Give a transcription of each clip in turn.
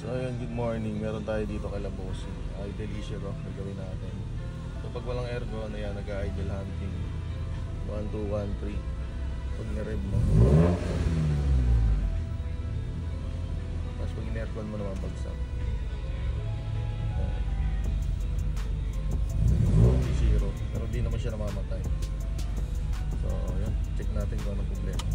So ayun, good morning. Meron tayo dito kay Labosi. Idle issue gagawin natin. So pag walang aircon, ayan, nag-idle hunting. 1, 2, 1, 3. Pag na-rev mo. Tapos pag in-aircon mo naman, bagsak. Zero. Pero di naman siya namamatay. So yun, check natin kung anong problema.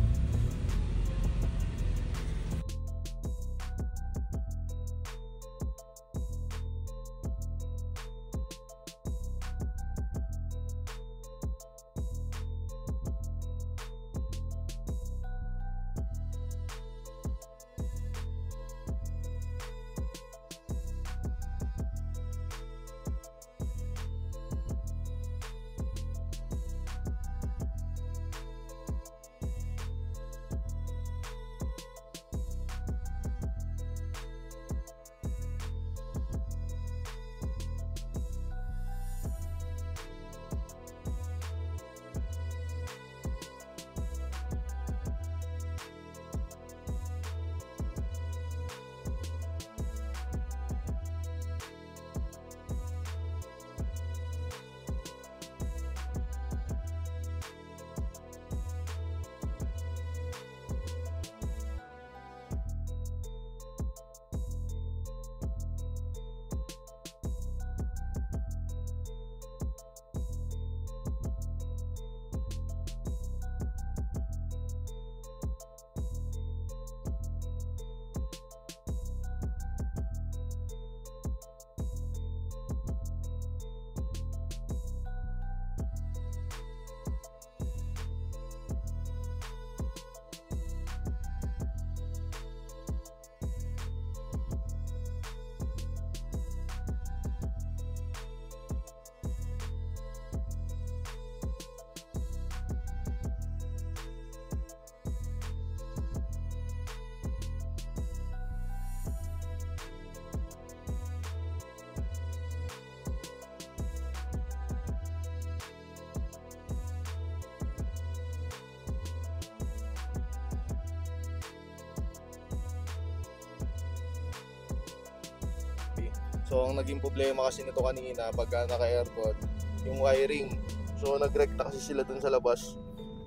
So ang naging problema kasi nito kanina pagka naka-aircon, yung wiring. So nagrekta kasi sila dun sa labas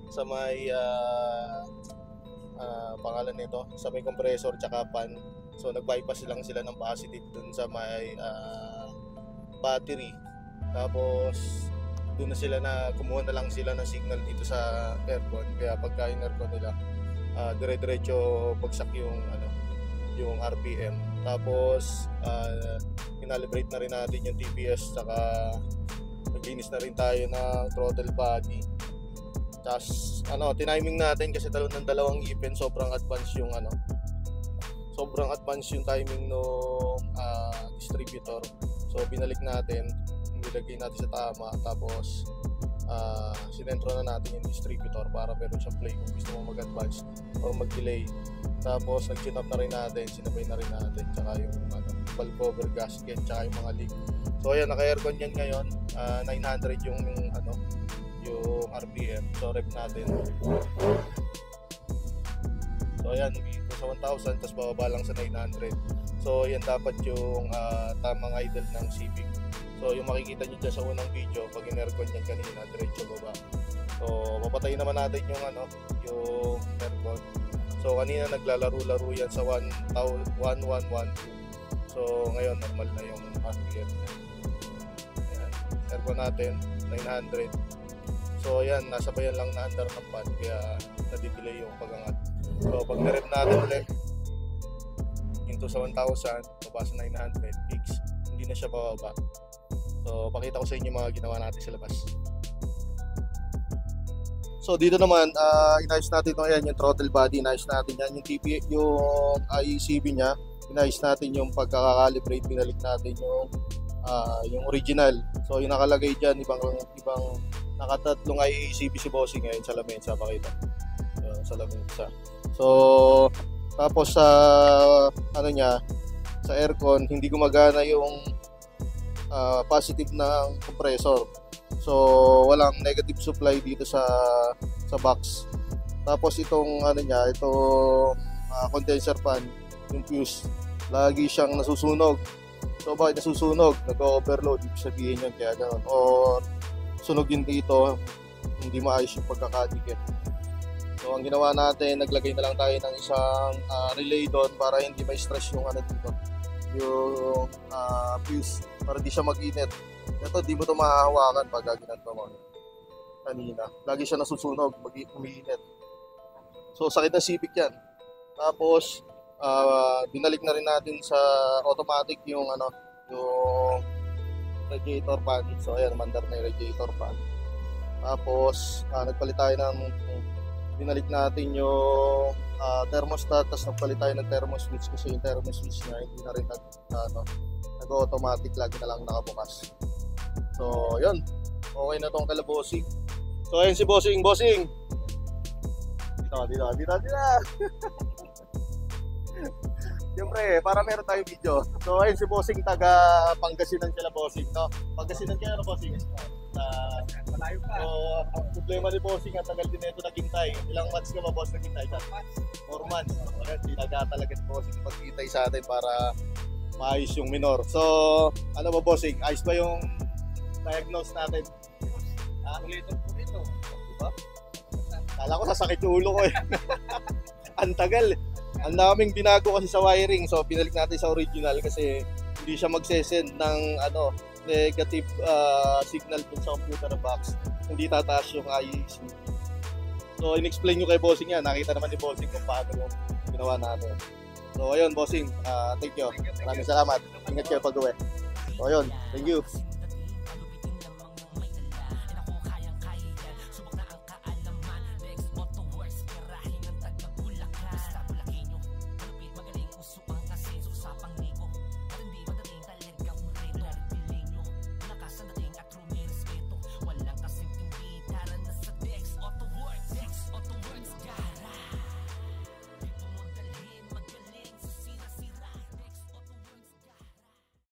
sa may pangalan nito, sa may compressor tsaka fan. So nag-bypass lang sila ng positive dun sa may battery. Tapos doon na sila na kumuha na lang sila ng signal dito sa aircon. Kaya pagka yung aircon nila, dire-diretso bagsak yung RPM. Tapos kinalibrate na rin natin yung TPS, saka naglinis na rin tayo ng throttle body. Tapos tiniming natin kasi ng dalawang ipin, sobrang advanced yung timing ng distributor. So binalik natin, nilagay natin sa tama, tapos sinentro na natin yung distributor para meron siyang play kung gusto mo mag-advance o mag-delay. Tapos nag-tune up na rin natin, sinabay na rin natin, tsaka yung valve cover gasket, tsaka yung mga leak. So ayan, naka-aircon yan ngayon, 900 yung RPM. So rev natin. So ayan, ito sa 1,000, tapos bababa lang sa 900. So yan dapat yung tamang idle ng Civic. So yung makikita nyo dyan sa unang video, pag in-aircon yan kanina, diretso baba. So papatayin naman natin yung aircon. So kanina naglalaro-laro yan sa 1112. So ngayon normal na yung RPM. Ayan, aircon natin 900. So ayan, nasabayan lang na under ng fan, kaya nadidelay yung pagangat. So pag na-rev natin ulit into sa 1,000, baba sa 900, fix, hindi na siya bababa. So pakita ko sa inyo mga ginawa natin sa labas. So dito naman, inayos natin ito, ayan, yung throttle body, inayos natin yan, yung IECB nya, inayos natin yung pagkakalibrate, binalik natin yung original. So yung nakalagay dyan, ibang nakatatlong IECB si Bossing ngayon sa lamesa, pakita. Sa lamesa. So tapos sa sa aircon, hindi gumagana yung positive ng compressor. So walang negative supply dito sa box. Tapos itong itong condenser fan, yung fuse, lagi siyang nasusunog. So bakit nasusunog? Nag-overload, ibig sabihin yun kaya gano'n. Or sunog yun dito, hindi maayos yung pagkakadikit. So ang ginawa natin, naglagay na lang tayo ng isang relay doon para hindi ma-stress yung ano dito, yung fuse, para di siya mag-init. Ito, di mo ito mahahawakan pag ginanto mo. Kanina, lagi siya nasusunog, umiinit. So sakit na sipik yan. Tapos binalik na rin natin sa automatic yung yung radiator fan. So ayan, mandar na yung radiator fan. Tapos nagpalit tayo binalik natin yung thermostat, tapos nagpalit tayo ng thermoswitch kasi yung thermoswitch na hindi na rin nag-automatic, lagi na lang nakabukas. So yun, okay na tong kala bossing. So ayun si bossing. Dito. Siyempre, para meron tayong video. So ayun si bossing, taga Pangasinan sila bossing, no? Pangasinan kaya na bossing? Malayo pa. So ang problema ni bossing, ang tagal din ito naghintay. Ilang months ka ba boss naghintay? 4 months. Alright, tinaga talaga ni bossing paghintay sa atin para maayos yung minor. So ano ba bossing? Ayos ba yung diagnose natin? Ulitin po dito. Diba? Kala ko sasakit yung ulo ko eh. Ang tagal. Ang daming binago kasi sa wiring. So pinalik natin sa original kasi hindi siya magsesend ng negative signal dun sa computer box. Hindi tataas yung IEC. So in-explain nyo kay bossing yan. Nakita naman ni bossing kung paano yung ginawa natin. So ayun bossing, thank you. Maraming salamat. Ingat kayo pag-uwi. So ayun, thank you.